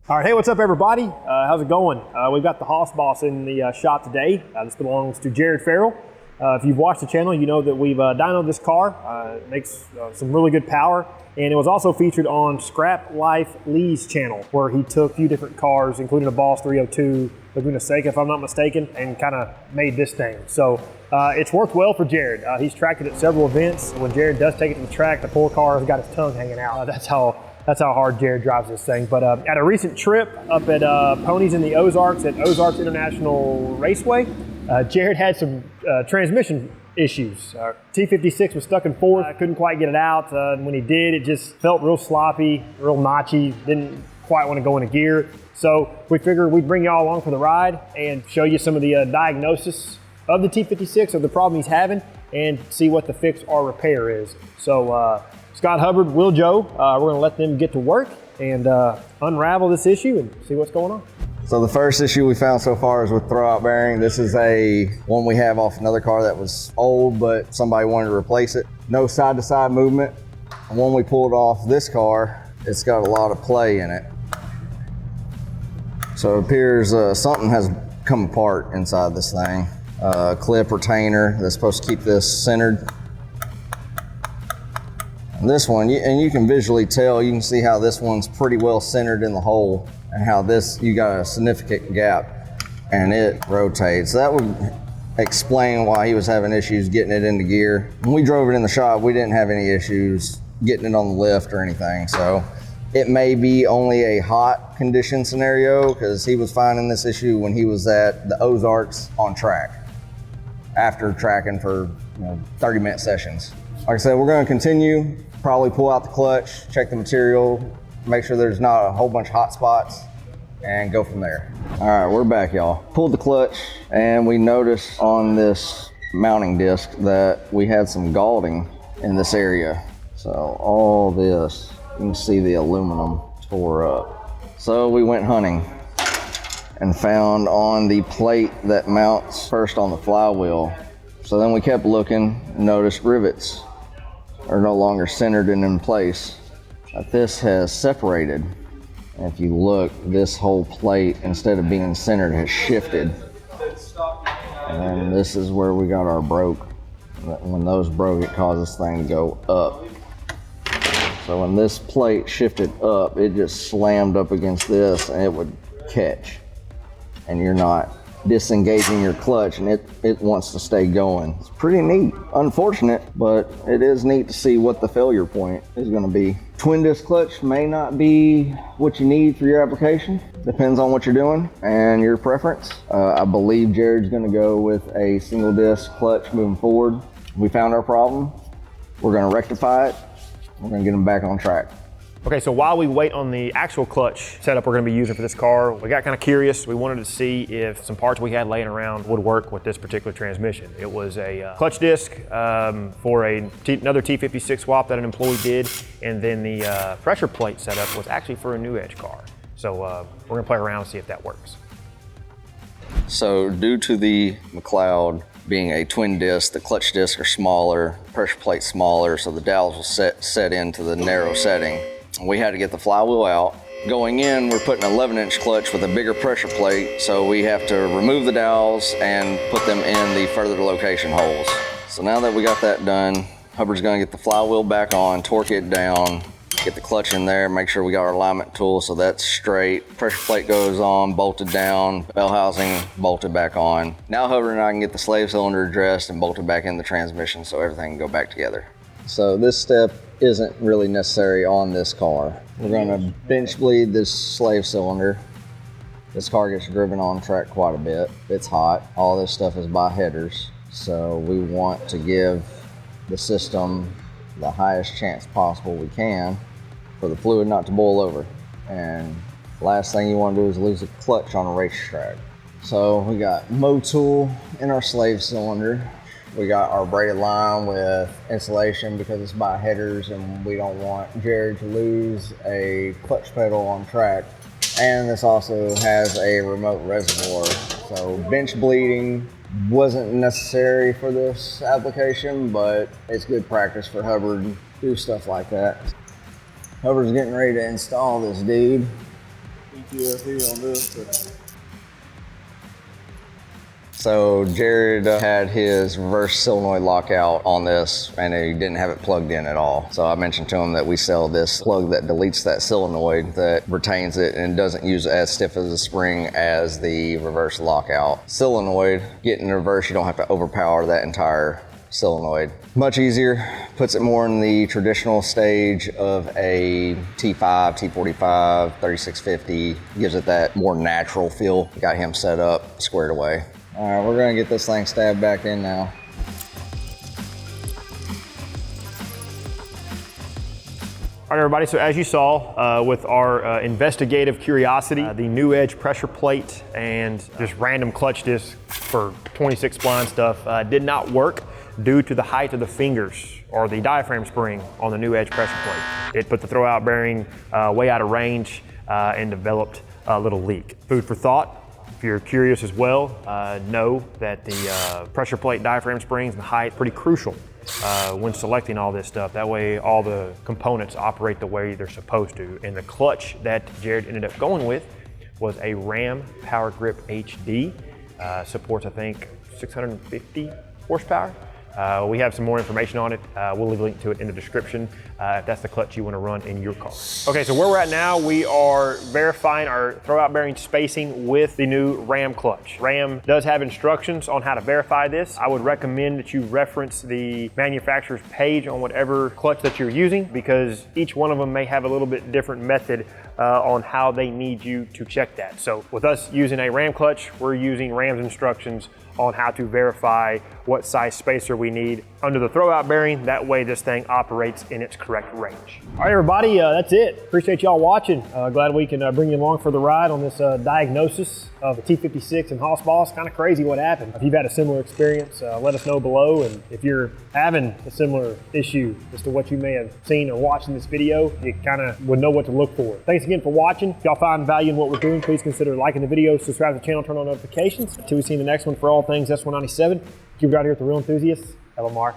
All right, hey, what's up, everybody? How's it going? We've got the Hoss Boss in the shop today. This belongs to Jared Farrell. If you've watched the channel, you know that we've dynoed this car. It makes some really good power, and it was also featured on Scrap Life Lee's channel, where he took a few different cars, including a Boss 302, Laguna Seca, if I'm not mistaken, and kind of made this thing. So it's worked well for Jared. He's tracked it at several events. When Jared does take it to the track, the poor car has got his tongue hanging out. That's how hard Jared drives this thing. But at a recent trip up at Ponies in the Ozarks at Ozarks International Raceway, Jared had some transmission issues. T56 was stuck in fourth. I couldn't quite get it out. And when he did, it just felt real sloppy, real notchy, didn't quite want to go into gear. So we figured we'd bring y'all along for the ride and show you some of the diagnosis of the T56, of the problem he's having, and see what the fix or repair is. So Scott Hubbard, Will Joe, we're going to let them get to work and unravel this issue and see what's going on. So the first issue we found so far is with throwout bearing. This is one we have off another car that was old, but somebody wanted to replace it. No side-to-side movement. And when we pulled off this car, it's got a lot of play in it. So it appears something has come apart inside this thing. Clip retainer that's supposed to keep this centered. And this one, and you can visually tell, you can see how this one's pretty well centered in the hole, and how this, you got a significant gap and it rotates. That would explain why he was having issues getting it into gear. When we drove it in the shop, we didn't have any issues getting it on the lift or anything. So it may be only a hot condition scenario, because he was finding this issue when he was at the Ozarks on track after tracking for 30-minute sessions. Like I said, we're going to continue, probably pull out the clutch, check the material, make sure there's not a whole bunch of hot spots, and go from there. All right, we're back, y'all. Pulled the clutch, and we noticed on this mounting disc that we had some galding in this area. So all this, you can see the aluminum tore up. So we went hunting and found on the plate that mounts first on the flywheel. So then we kept looking, noticed rivets are no longer centered and in place. This has separated. And if you look, this whole plate, instead of being centered, has shifted. And then this is where we got our broke. When those broke, it caused this thing to go up. So when this plate shifted up, it just slammed up against this and it would catch. And you're not disengaging your clutch, and it wants to stay going. It's pretty neat. Unfortunate, but it is neat to see what the failure point is going to be. Twin disc clutch may not be what you need for your application. Depends on what you're doing and your preference. I believe Jared's going to go with a single disc clutch moving forward. We found our problem. We're going to rectify it. We're going to get them back on track. Okay, so while we wait on the actual clutch setup we're going to be using for this car, we got kind of curious. We wanted to see if some parts we had laying around would work with this particular transmission. It was a clutch disc for another T56 swap that an employee did, and then the pressure plate setup was actually for a new Edge car. So we're going to play around and see if that works. So due to the McLeod being a twin disc, the clutch discs are smaller, pressure plate smaller, so the dowels will set into the narrow setting. We had to get the flywheel out. Going in, we're putting an 11-inch clutch with a bigger pressure plate, so we have to remove the dowels and put them in the further location holes. So now that we got that done, Hubbard's gonna get the flywheel back on, torque it down, get the clutch in there, make sure we got our alignment tool so that's straight. Pressure plate goes on, bolted down, bell housing bolted back on. Now Hubbard and I can get the slave cylinder addressed and bolted back in the transmission so everything can go back together. So this step isn't really necessary on this car. We're gonna bench bleed this slave cylinder. This car gets driven on track quite a bit. It's hot. All this stuff is by headers. So we want to give the system the highest chance possible we can for the fluid not to boil over. And last thing you want to do is lose a clutch on a racetrack. So we got mow tool in our slave cylinder. We got our braided line with insulation because it's by headers and we don't want Jared to lose a clutch pedal on track. And this also has a remote reservoir. So bench bleeding wasn't necessary for this application, but it's good practice for Hubbard to do stuff like that. Hubbard's getting ready to install this dude. ETFE on this, but So Jared had his reverse solenoid lockout on this and he didn't have it plugged in at all. So I mentioned to him that we sell this plug that deletes that solenoid, that retains it and doesn't use as stiff as a spring as the reverse lockout. Solenoid, getting in reverse, you don't have to overpower that entire solenoid. Much easier, puts it more in the traditional stage of a T5, T45, 3650, gives it that more natural feel. Got him set up, squared away. All right, we're gonna get this thing stabbed back in now. All right, everybody, so as you saw with our investigative curiosity, the new edge pressure plate and just random clutch disc for 26 spline stuff did not work due to the height of the fingers or the diaphragm spring on the new edge pressure plate. It put the throwout bearing way out of range and developed a little leak. Food for thought. If you're curious as well, know that the pressure plate diaphragm springs and the height pretty crucial when selecting all this stuff. That way all the components operate the way they're supposed to. And the clutch that Jared ended up going with was a Ram Power Grip HD. Supports, I think, 650 horsepower. We have some more information on it. We'll leave a link to it in the description if that's the clutch you want to run in your car. Okay, so where we're at now, we are verifying our throwout bearing spacing with the new Ram clutch. Ram does have instructions on how to verify this. I would recommend that you reference the manufacturer's page on whatever clutch that you're using, because each one of them may have a little bit different method on how they need you to check that. So with us using a Ram clutch, we're using Ram's instructions on how to verify what size spacer we need under the throwout bearing. That way this thing operates in its correct range. All right, everybody, that's it. Appreciate y'all watching. Glad we can bring you along for the ride on this diagnosis of a T56 and Hausboss. Kind of crazy what happened. If you've had a similar experience, let us know below. And if you're having a similar issue as to what you may have seen or watched in this video, you kind of would know what to look for. Thanks again for watching. If y'all find value in what we're doing, please consider liking the video, subscribe to the channel, turn on notifications. Until we see you in the next one, for all things S197, keep it out here with the real enthusiasts. Hello, Mark.